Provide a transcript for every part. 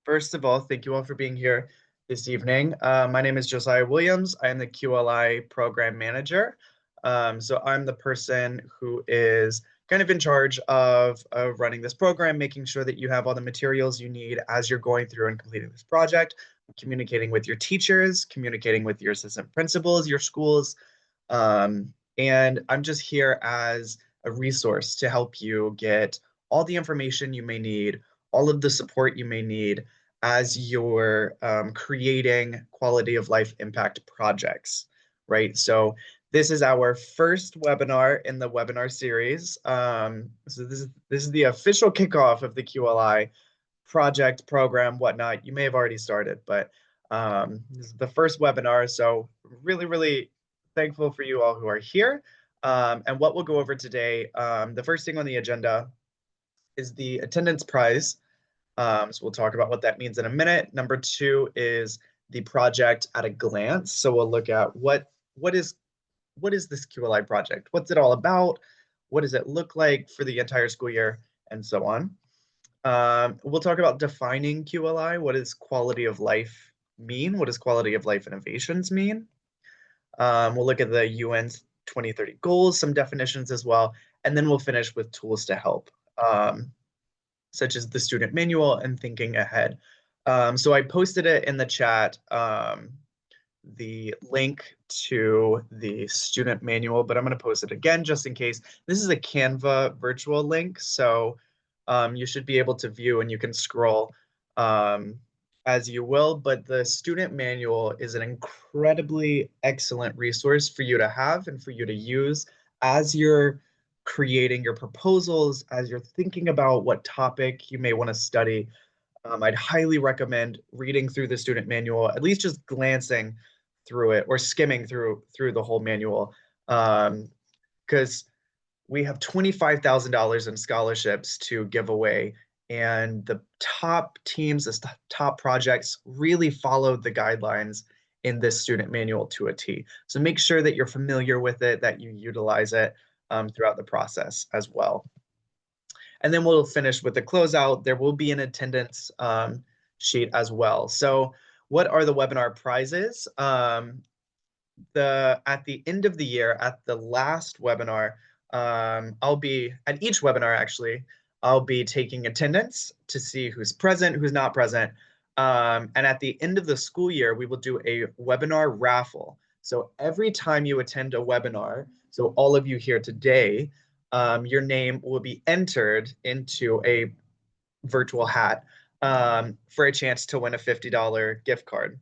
First of all, thank you all for being here this evening. My name is Josiah Williams. I am the QLI program manager. So I'm the person who is kind of in charge of running this program, making sure that you have all the materials you need as you're going through and completing this project, communicating with your teachers, communicating with your assistant principals, your schools. And I'm just here as a resource to help you get all the information you may need, all of the support you may need as you're creating quality of life impact projects, right? So this is our first webinar in the webinar series. So this is the official kickoff of the QLI project, program, whatnot. You may have already started, but this is the first webinar. So really thankful for you all who are here. And what we'll go over today, the first thing on the agenda is the attendance prize. So we'll talk about what that means in a minute. Number two is the project at a glance. So we'll look at what is this QLI project? What's it all about? What does it look like for the entire school year, and so on. We'll talk about defining QLI. What does quality of life mean? What does quality of life innovations mean? We'll look at the UN's 2030 goals, some definitions as well, and then we'll finish with tools to help. Such as the student manual and thinking ahead. So I posted it in the chat, the link to the student manual, but I'm going to post it again just in case. This is a Canva virtual link, so you should be able to view and you can scroll as you will, but the student manual is an incredibly excellent resource for you to have and for you to use as you're creating your proposals, as you're thinking about what topic you may want to study. I'd highly recommend reading through the student manual, at least just glancing through it or skimming through the whole manual, because we have $25,000 in scholarships to give away, and the top teams, the top projects really followed the guidelines in this student manual to a T. So make sure that you're familiar with it, that you utilize it throughout the process as well. And then we'll finish with the closeout. There will be an attendance sheet as well. So what are the webinar prizes? At the end of the year, at the last webinar, I'll be, at each webinar actually, I'll be taking attendance to see who's present, who's not present. And at the end of the school year, we will do a webinar raffle. So every time you attend a webinar, so all of you here today, your name will be entered into a virtual hat for a chance to win a $50 gift card.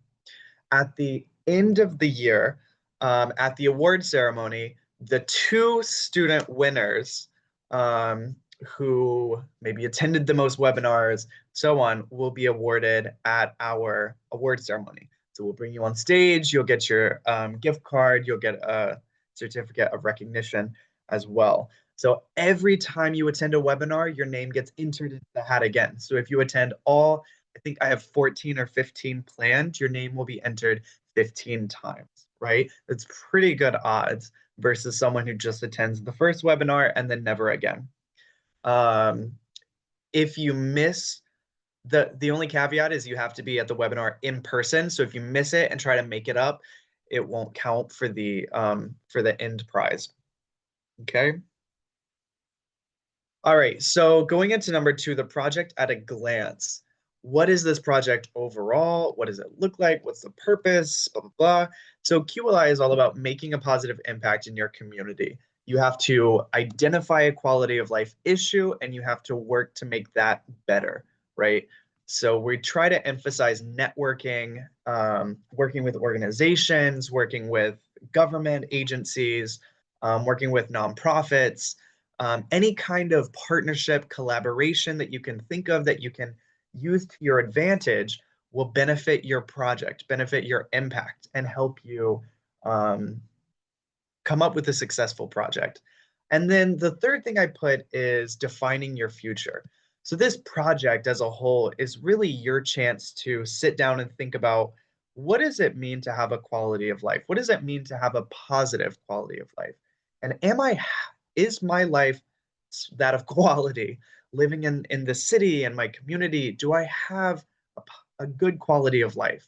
At the end of the year, at the award ceremony, the two student winners who maybe attended the most webinars, so on, will be awarded at our award ceremony. So we'll bring you on stage, you'll get your gift card, you'll get a certificate of recognition as well. So every time you attend a webinar, your name gets entered into the hat again. So if you attend all, I think I have 14 or 15 planned, your name will be entered 15 times, right? It's pretty good odds versus someone who just attends the first webinar and then never again. If you miss, the only caveat is you have to be at the webinar in person. So if you miss it and try to make it up, it won't count for the end prize. Okay. All right, so going into number two, the project at a glance. What is this project overall? What does it look like? What's the purpose? Blah, blah, blah. So QLI is all about making a positive impact in your community. You have to identify a quality of life issue and you have to work to make that better, right? So we try to emphasize networking, working with organizations, working with government agencies, working with nonprofits, any kind of partnership, collaboration that you can think of that you can use to your advantage will benefit your project, benefit your impact, and help you come up with a successful project. And then the third thing I put is defining your future. So this project as a whole is really your chance to sit down and think about, what does it mean to have a quality of life? What does it mean to have a positive quality of life? And is my life that of quality? Living in the city and my community, do I have a a good quality of life.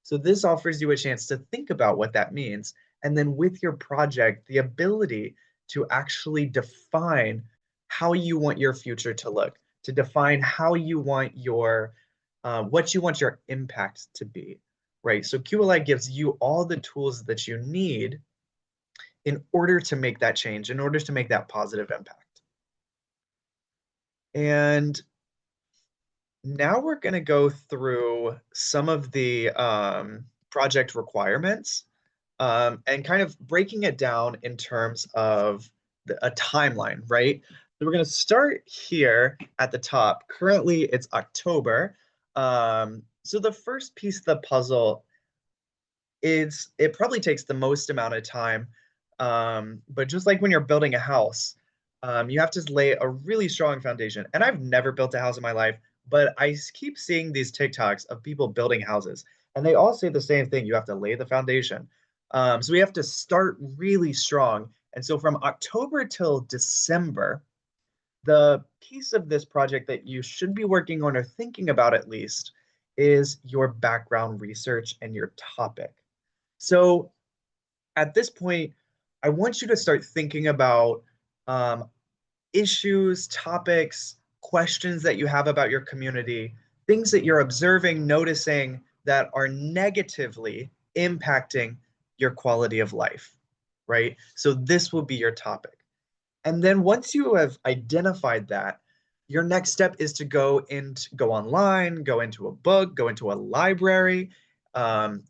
So this offers you a chance to think about what that means. And then with your project, the ability to actually define how you want your future to look, to define how you want what you want your impact to be, right? So QLI gives you all the tools that you need in order to make that change, in order to make that positive impact. And now we're going to go through some of the project requirements and kind of breaking it down in terms of a timeline, right? So we're going to start here at the top. Currently, it's October. So the first piece of the puzzle is it probably takes the most amount of time. But just like when you're building a house, you have to lay a really strong foundation. And I've never built a house in my life, but I keep seeing these TikToks of people building houses, and they all say the same thing. You have to lay the foundation. So we have to start really strong. And so from October till December, the piece of this project that you should be working on or thinking about at least is your background research and your topic. So at this point, I want you to start thinking about um, issues, topics, questions that you have about your community, things that you're observing, noticing that are negatively impacting your quality of life, right? So this will be your topic. And then once you have identified that, your next step is to go online, go into a book, go into a library,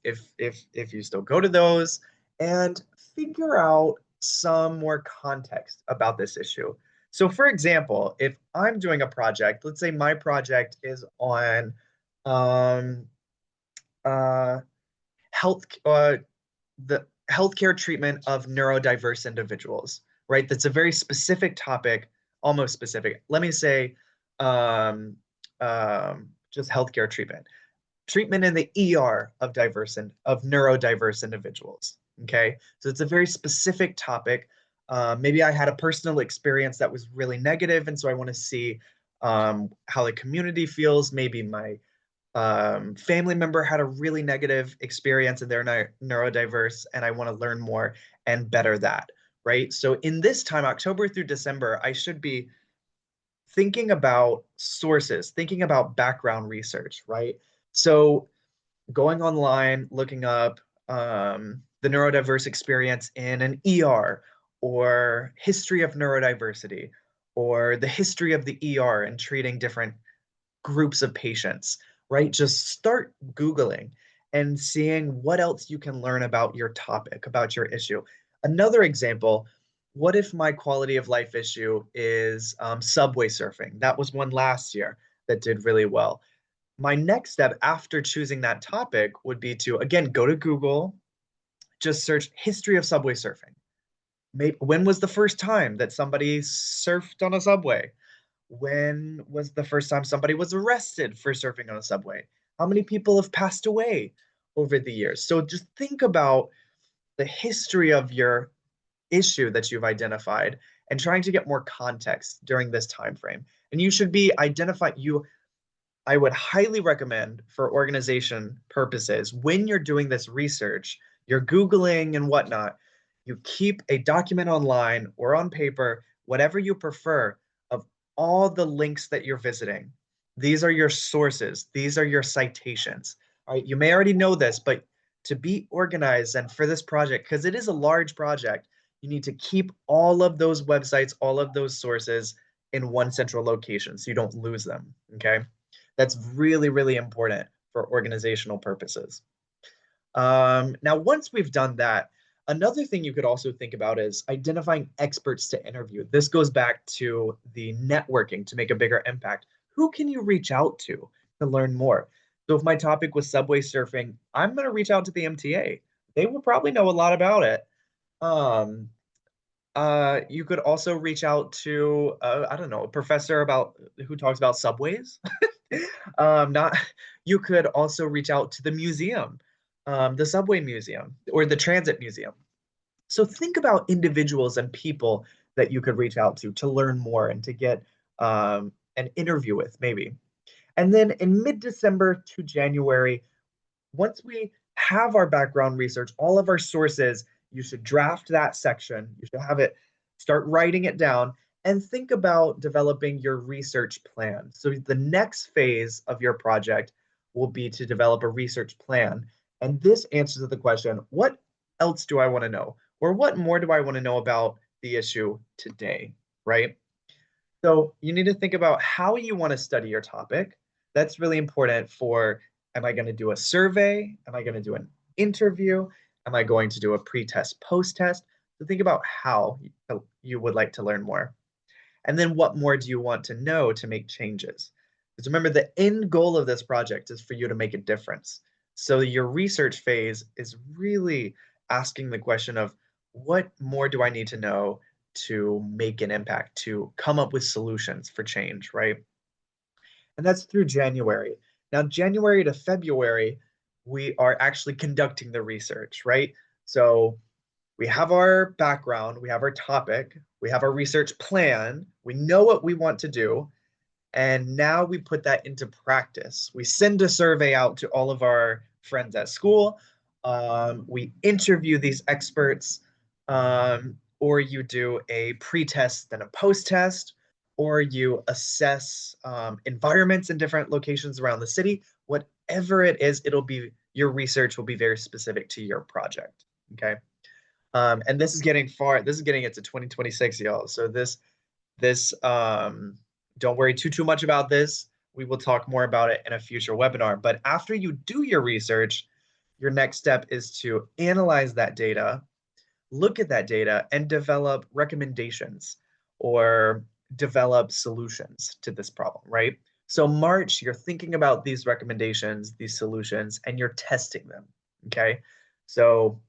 if you still go to those, and figure out some more context about this issue. So, for example, if I'm doing a project, let's say my project is on um, uh, health, the healthcare treatment of neurodiverse individuals, right? That's a very specific topic, almost specific. Let me say, um, just healthcare treatment in the ER of of neurodiverse individuals. Okay, so it's a very specific topic. Maybe I had a personal experience that was really negative, and so I want to see how the community feels. Maybe my family member had a really negative experience and they're neurodiverse, and I want to learn more and better that, right? So in this time, October through December, I should be thinking about sources, thinking about background research, right? So going online, looking up the neurodiverse experience in an ER, or history of neurodiversity, or the history of the ER and treating different groups of patients, right? Just start Googling and seeing what else you can learn about your topic, about your issue. Another example, what if my quality of life issue is subway surfing? That was one last year that did really well. My next step after choosing that topic would be to, again, go to Google, just search history of subway surfing. Maybe, when was the first time that somebody surfed on a subway? When was the first time somebody was arrested for surfing on a subway? How many people have passed away over the years? So just think about the history of your issue that you've identified and trying to get more context during this time frame. And you should be identifying you I would highly recommend for organization purposes when you're doing this research, you're Googling and whatnot, you keep a document online or on paper, whatever you prefer, of all the links that you're visiting. These are your sources, these are your citations. All right, you may already know this, but to be organized and for this project, because it is a large project, you need to keep all of those websites, all of those sources in one central location so you don't lose them. Okay. That's really, really important for organizational purposes. Now, once we've done that, another thing you could also think about is identifying experts to interview. This goes back to the networking to make a bigger impact. Who can you reach out to learn more? So if my topic was subway surfing, I'm going to reach out to the MTA. They will probably know a lot about it. Um, you could also reach out to, I don't know, a professor about who talks about subways. Not You could also reach out to the museum, the subway museum or the transit museum. So think about individuals and people that you could reach out to learn more and to get an interview with, maybe. And then in mid-December to January, once we have our background research, all of our sources, you should draft that section. You should have it, start writing it down, and think about developing your research plan. So the next phase of your project will be to develop a research plan. And this answers the question, what else do I want to know? Or what more do I want to know about the issue today, right? So you need to think about how you want to study your topic. That's really important for, am I going to do a survey? Am I going to do an interview? Am I going to do a pre-test, post-test? So think about how you would like to learn more. And then what more do you want to know to make changes? Because remember, the end goal of this project is for you to make a difference. So your research phase is really asking the question of what more do I need to know to make an impact, to come up with solutions for change, right? And that's through January. Now, January to February, we are actually conducting the research, right? So we have our background, we have our topic, we have our research plan, we know what we want to do, and now we put that into practice. We send a survey out to all of our friends at school. We interview these experts, or you do a pre-test and a post-test, or you assess environments in different locations around the city. Whatever it is, it'll be your research will be very specific to your project. Okay. And this is getting far. This is getting into 2026, y'all. So this don't worry too much about this. We will talk more about it in a future webinar. But after you do your research, your next step is to analyze that data, look at that data, and develop recommendations or develop solutions to this problem, right? So March, you're thinking about these recommendations, these solutions, and you're testing them, okay? So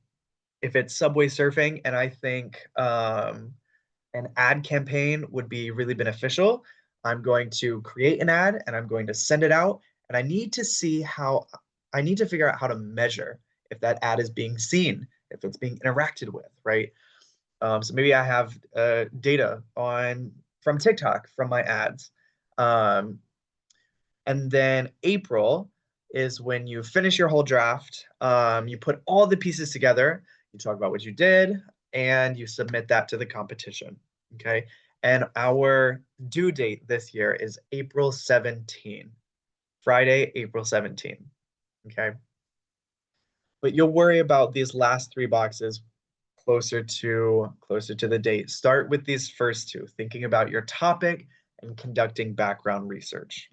if it's subway surfing, and I think an ad campaign would be really beneficial. I'm going to create an ad and I'm going to send it out. And I need to figure out how to measure if that ad is being seen, if it's being interacted with, right? So maybe I have data on from TikTok from my ads. Um, and then April is when you finish your whole draft. You put all the pieces together. You talk about what you did, and you submit that to the competition. Okay. And our due date this year is April 17, Friday, April 17. Okay. But you'll worry about these last three boxes closer to the date. Start with these first two, thinking about your topic and conducting background research.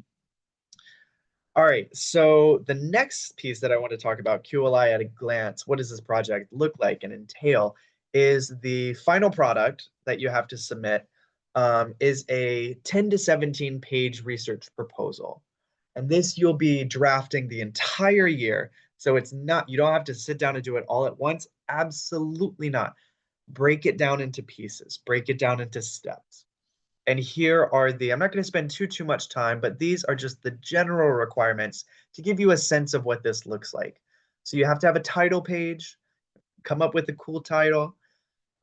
All right, so the next piece that I want to talk about, QLI at a glance, what does this project look like and entail, is the final product that you have to submit is a 10 to 17 page research proposal. And this you'll be drafting the entire year. So it's not, you don't have to sit down and do it all at once. Absolutely not. Break it down into pieces, break it down into steps. And here are I'm not going to spend too much time, but these are just the general requirements to give you a sense of what this looks like. So you have to have a title page, come up with a cool title,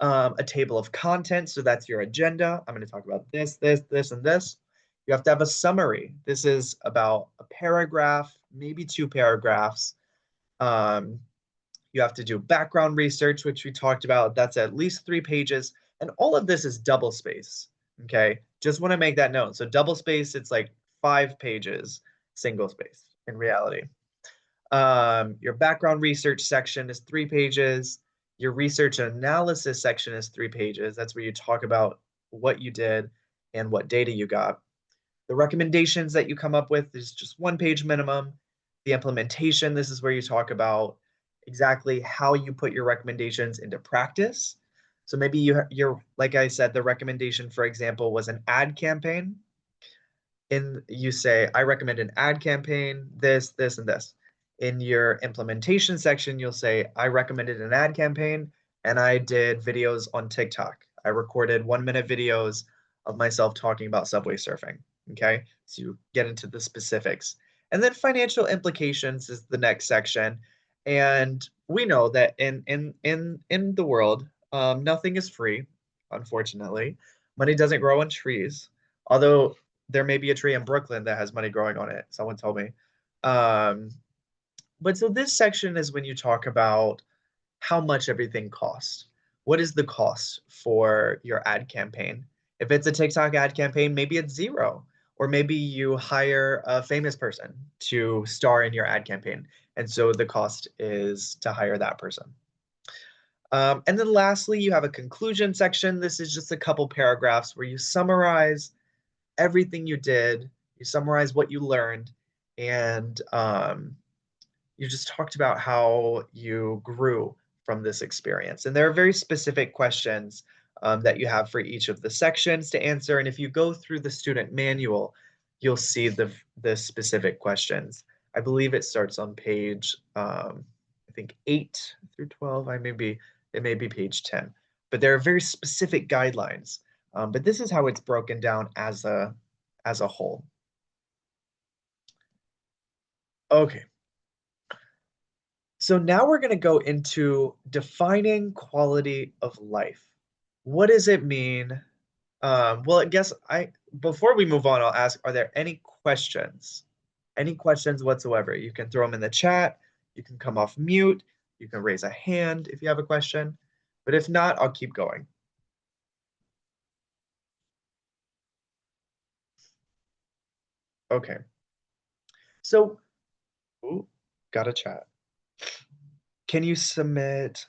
a table of contents. So that's your agenda. I'm going to talk about this, and this. You have to have a summary. This is about a paragraph, maybe two paragraphs. You have to do background research, which we talked about. That's at least 3 pages. And all of this is double space. Okay, just want to make that note. So double space, it's like 5 pages, single space in reality. Your background research section is 3 pages. Your research and analysis section is 3 pages. That's where you talk about what you did and what data you got. The recommendations that you come up with is just 1 page minimum. The implementation, this is where you talk about exactly how you put your recommendations into practice. So maybe you're, like I said, the recommendation, for example, was an ad campaign. And you say, I recommend an ad campaign, this, and this. In your implementation section, you'll say, I recommended an ad campaign and I did videos on TikTok. I recorded 1-minute videos of myself talking about subway surfing. Okay, so you get into the specifics. And then financial implications is the next section. And we know that in the world, nothing is free, unfortunately. Money doesn't grow on trees. Although there may be a tree in Brooklyn that has money growing on it. Someone told me. Um, but so this section is when you talk about how much everything costs. What is the cost for your ad campaign? If it's a TikTok ad campaign, maybe it's zero. Or maybe you hire a famous person to star in your ad campaign. And so the cost is to hire that person. And then lastly, you have a conclusion section. This is just a couple paragraphs where you summarize everything you did, you summarize what you learned, and you just talked about how you grew from this experience. And there are very specific questions that you have for each of the sections to answer. And if you go through the student manual, you'll see the specific questions. I believe it starts on page, I think 8 through 12. It may be page 10. But there are very specific guidelines. But this is how it's broken down as a whole. Okay, so now we're going to go into defining quality of life. What does it mean? Well, I guess before we move on, I'll ask, are there any questions? Any questions whatsoever? You can throw them in the chat. You can come off mute. You can raise a hand if you have a question. But if not, I'll keep going. Okay. So, ooh, got a chat. Can you submit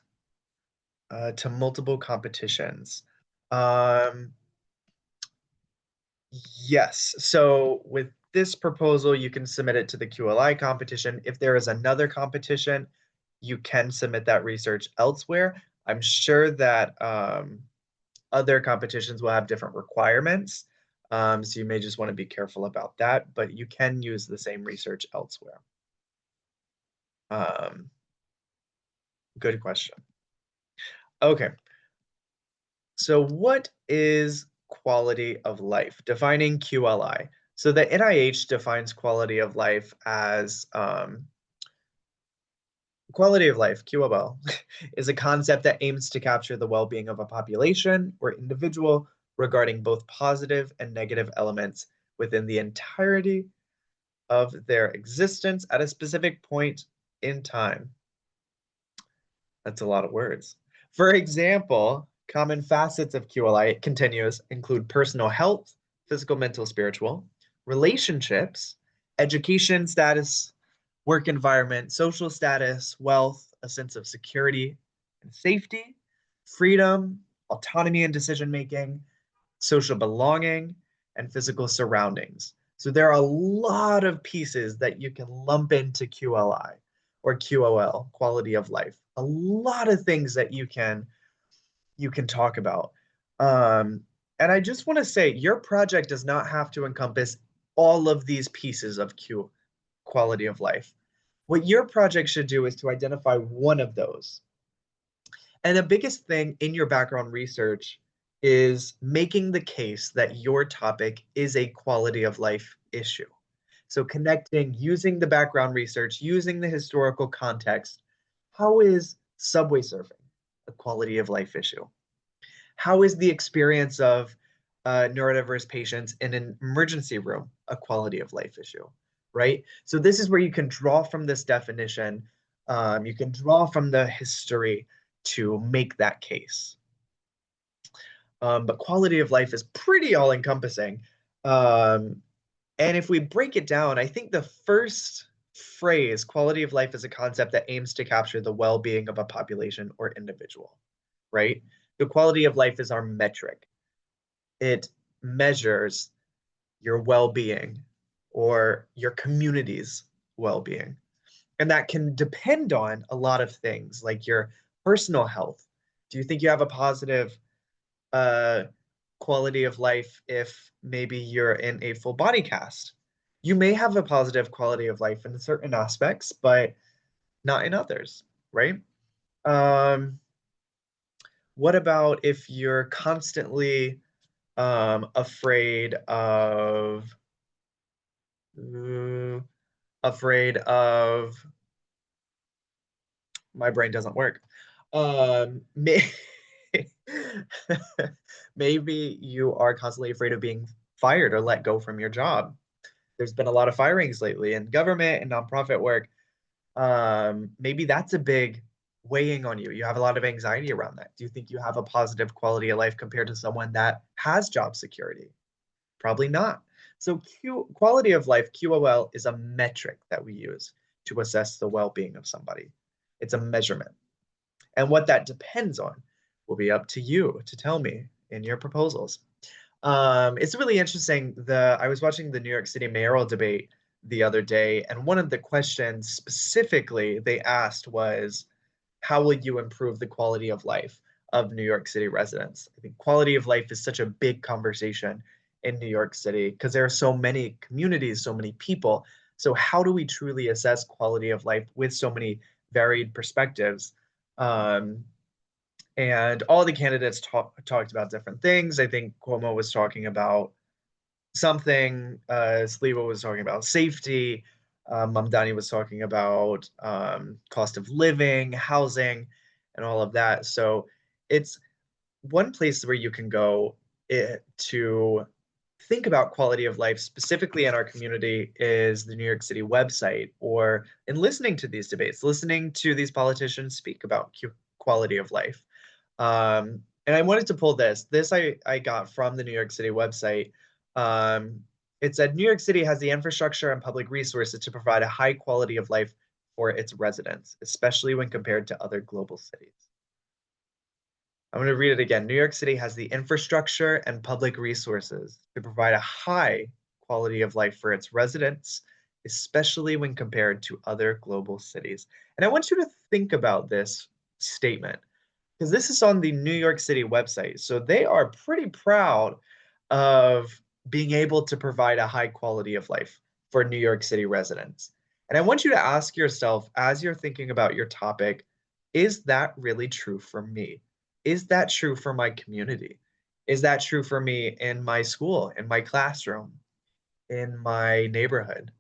to multiple competitions? Um, Yes. So with this proposal, you can submit it to the QLI competition. If there is another competition, you can submit that research elsewhere. I'm sure that other competitions will have different requirements. So you may just want to be careful about that, but you can use the same research elsewhere. Um, Good question. Okay. So what is quality of life? Defining QLI. So the NIH defines quality of life as quality of life, QOL, is a concept that aims to capture the well-being of a population or individual regarding both positive and negative elements within the entirety of their existence at a specific point in time. That's a lot of words. For example, common facets of QLI, it continues, include personal health, physical, mental, spiritual, relationships, education status, work environment, social status, wealth, a sense of security and safety, freedom, autonomy and decision making, social belonging, and physical surroundings. So there are a lot of pieces that you can lump into QLI or QOL, quality of life. A lot of things that you can talk about. Um, and I just want to say your project does not have to encompass all of these pieces of Q quality of life. What your project should do is to identify one of those. And the biggest thing in your background research is making the case that your topic is a quality of life issue. So connecting, using the background research, using the historical context. How is subway surfing a quality of life issue? How is the experience of neurodiverse patients in an emergency room a quality of life issue, right? So this is where you can draw from this definition, you can draw from the history to make that case. But quality of life is pretty all encompassing. And if we break it down, I think the first phrase, quality of life, is a concept that aims to capture the well-being of a population or individual, right? The quality of life is our metric. It measures your well-being or your community's well-being. And that can depend on a lot of things like your personal health. Do you think you have a positive uh, quality of life if maybe you're in a full body cast? You may have a positive quality of life in certain aspects, but not in others, right? Um, what about if you're constantly afraid of uh, afraid of my brain doesn't work. May, maybe you are constantly afraid of being fired or let go from your job. There's been a lot of firings lately in government and nonprofit work. Maybe that's a big weighing on you. You have a lot of anxiety around that. Do you think you have a positive quality of life compared to someone that has job security? Probably not. So quality of life, QOL, is a metric that we use to assess the well-being of somebody. It's a measurement. And what that depends on will be up to you to tell me in your proposals. It's really interesting. I was watching the New York City mayoral debate the other day, and one of the questions specifically they asked was, how will you improve the quality of life of New York City residents? I think quality of life is such a big conversation in New York City because there are so many communities, so many people. So how do we truly assess quality of life with so many varied perspectives? Um, and all the candidates talked about different things. I think Cuomo was talking about something, Sliwa was talking about safety, Mamdani was talking about cost of living, housing, and all of that. So it's one place where you can go to think about quality of life specifically in our community is the New York City website, or in listening to these debates, listening to these politicians speak about quality of life. And I wanted to pull this. I got from the New York City website. Um, it said New York City has the infrastructure and public resources to provide a high quality of life for its residents, especially when compared to other global cities. I'm going to read it again. New York City has the infrastructure and public resources to provide a high quality of life for its residents, especially when compared to other global cities. And I want you to think about this statement because this is on the New York City website. So they are pretty proud of being able to provide a high quality of life for New York City residents. And I want you to ask yourself as you're thinking about your topic, is that really true for me? Is that true for my community? Is that true for me in my school, in my classroom, in my neighborhood?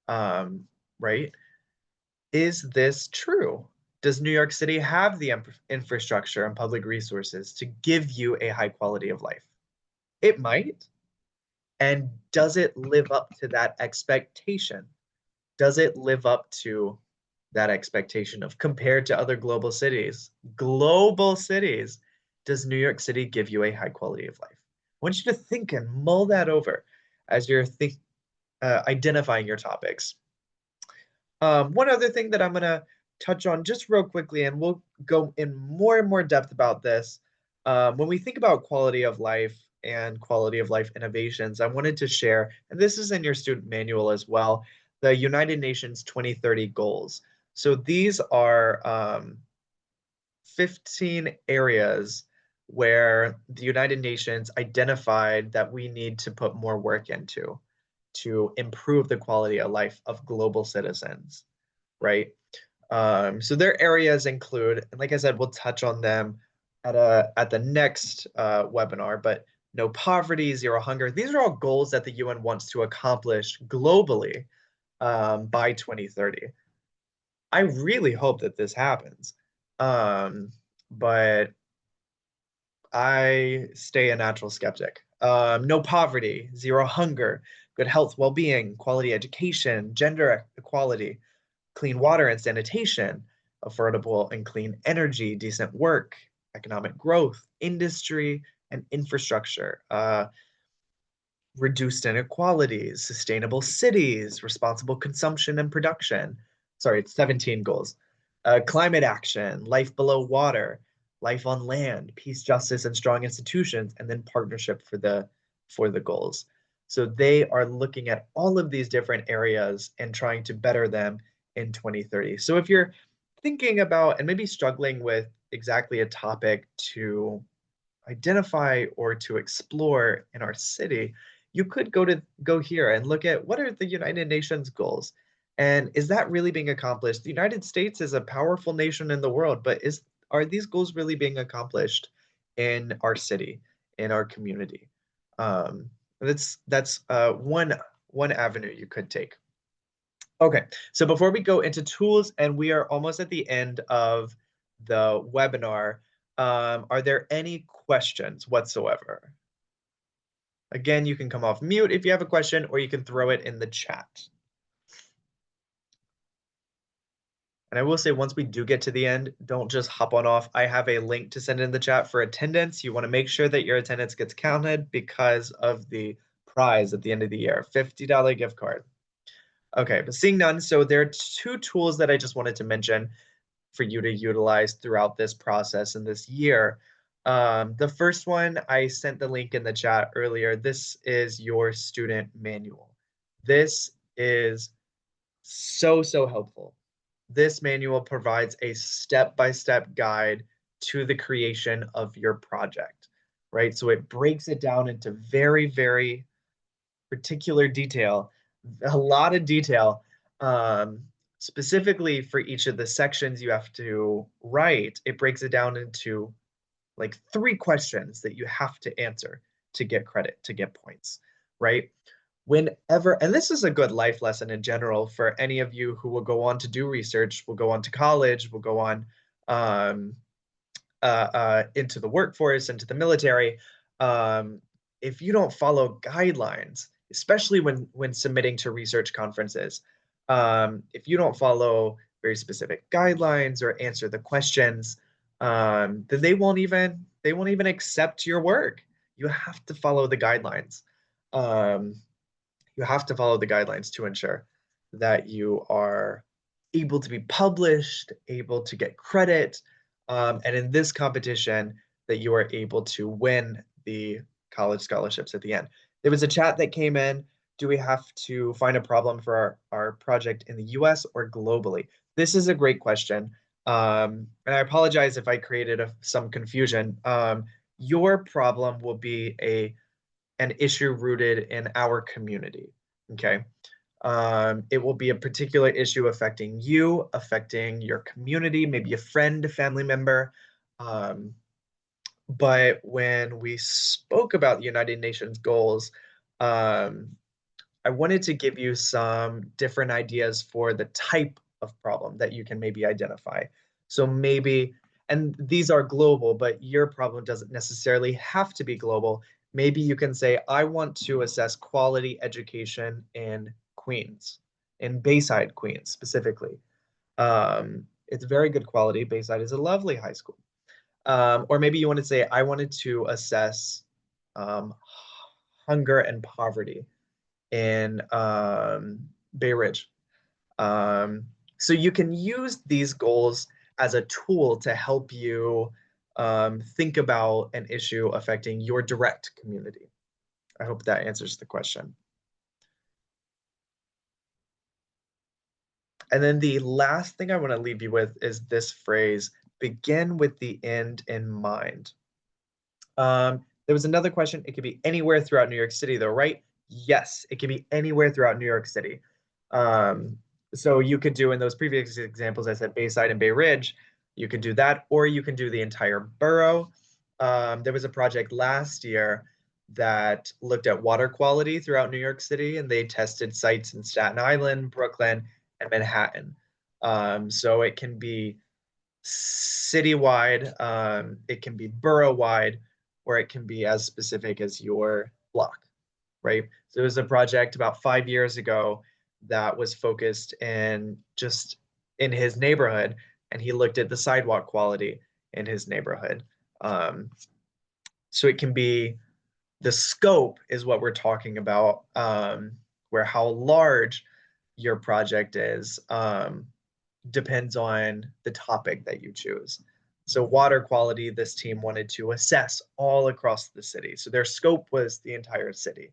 Right? Is this true? Does New York City have the infrastructure and public resources to give you a high quality of life? It might. And does it live up to that expectation? Does it live up to that expectation of compared to other global cities? Global cities, does New York City give you a high quality of life? I want you to think and mull that over as you're identifying your topics. One other thing that I'm going to touch on just real quickly, and we'll go in more and more depth about this. When we think about quality of life and quality of life innovations, I wanted to share, and this is in your student manual as well, the United Nations 2030 goals. So these are 15 areas where the United Nations identified that we need to put more work into to improve the quality of life of global citizens, right? So their areas include, and like I said, we'll touch on them at the next webinar, but no poverty, zero hunger. These are all goals that the UN wants to accomplish globally by 2030. I really hope that this happens, but I stay a natural skeptic. No poverty, zero hunger, good health, well-being, quality education, gender equality, clean water and sanitation, affordable and clean energy, decent work, economic growth, industry, and infrastructure, reduced inequalities, sustainable cities, responsible consumption and production. Sorry, it's 17 goals. Climate action, life below water, life on land, peace, justice, and strong institutions, and then partnership for the goals. So they are looking at all of these different areas and trying to better them in 2030. So if you're thinking about and maybe struggling with exactly a topic to identify or to explore in our city, you could go here and look at what are the United Nations goals, and is that really being accomplished? The United States is a powerful nation in the world, but are these goals really being accomplished in our city, in our community? Um, that's one avenue you could take. Okay, so before we go into tools, and we are almost at the end of the webinar, are there any questions whatsoever? Again, you can come off mute if you have a question, or you can throw it in the chat. And I will say, once we do get to the end, don't just hop on off. I have a link to send in the chat for attendance. You want to make sure that your attendance gets counted because of the prize at the end of the year, $50 gift card. Okay, but seeing none, so there are two tools that I just wanted to mention for you to utilize throughout this process and this year. The first one, I sent the link in the chat earlier. This is your student manual. This is so helpful. This manual provides a step-by-step guide to the creation of your project, right? So it breaks it down into very particular detail, a lot of detail. Specifically for each of the sections you have to write, it breaks it down into like 3 questions that you have to answer to get credit, to get points, right? Whenever, and this is a good life lesson in general for any of you who will go on to do research, will go on to college, will go on um, into the workforce, into the military. If you don't follow guidelines, especially when submitting to research conferences, if you don't follow very specific guidelines or answer the questions, then they won't even accept your work. You have to follow the guidelines. Um, you have to follow the guidelines to ensure that you are able to be published, able to get credit, and in this competition, that you are able to win the college scholarships at the end. There was a chat that came in. Do we have to find a problem for our project in the US or globally? This is a great question. And I apologize if I created some confusion. Your problem will be an issue rooted in our community. Okay. It will be a particular issue affecting you, affecting your community, maybe a friend, a family member. Um, but when we spoke about the United Nations goals, um, I wanted to give you some different ideas for the type of problem that you can maybe identify. So maybe, and these are global, but your problem doesn't necessarily have to be global. Maybe you can say, I want to assess quality education in Queens, in Bayside, Queens specifically. It's very good quality. Bayside is a lovely high school. Or maybe you want to say, I wanted to assess um, hunger and poverty in Bay Ridge. Um, so you can use these goals as a tool to help you think about an issue affecting your direct community. I hope that answers the question. And then the last thing I want to leave you with is this phrase, begin with the end in mind. There was another question. It could be anywhere throughout New York City, though, right? Yes, it can be anywhere throughout New York City. Um, so you could do in those previous examples, I said Bayside and Bay Ridge, you could do that, or you can do the entire borough. There was a project last year that looked at water quality throughout New York City, and they tested sites in Staten Island, Brooklyn, and Manhattan. So it can be citywide, it can be borough-wide, or it can be as specific as your block, right? So it was a project about 5 years ago that was focused in just in his neighborhood, and he looked at the sidewalk quality in his neighborhood. Um, so it can be the scope is what we're talking about, where how large your project is. Depends on the topic that you choose. So water quality, this team wanted to assess all across the city. So their scope was the entire city.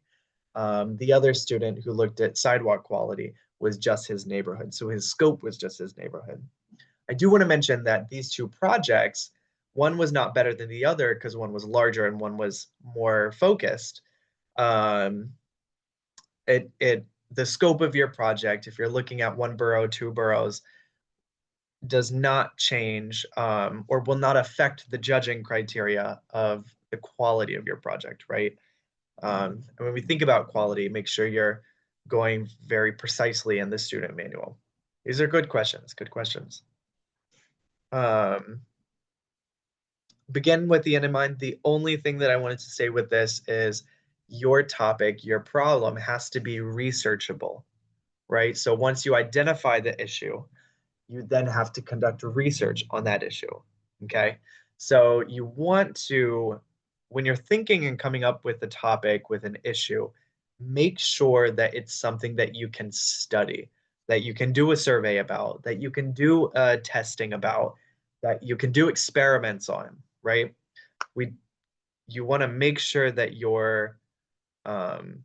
The other student who looked at sidewalk quality was just his neighborhood. So his scope was just his neighborhood. I do want to mention that these two projects, one was not better than the other because one was larger and one was more focused. Um, the scope of your project, if you're looking at one borough, two boroughs, does not change or will not affect the judging criteria of the quality of your project, right? And when we think about quality, make sure you're going very precisely in the student manual. These are good questions, good questions. Begin with the end in mind. The only thing that I wanted to say with this is your topic, your problem has to be researchable, right? So once you identify the issue, you then have to conduct research on that issue. Okay. So you want to, when you're thinking and coming up with a topic, with an issue, make sure that it's something that you can study, that you can do a survey about, that you can do testing about, that you can do experiments on, right? We, you want to make sure that your um,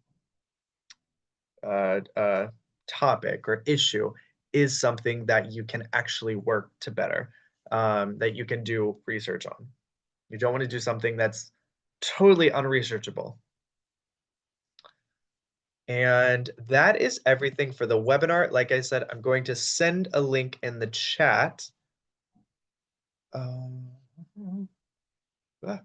uh, topic or issue is something that you can actually work to better, that you can do research on. You don't want to do something that's totally unresearchable. And that is everything for the webinar. Like I said, I'm going to send a link in the chat. Um, ah,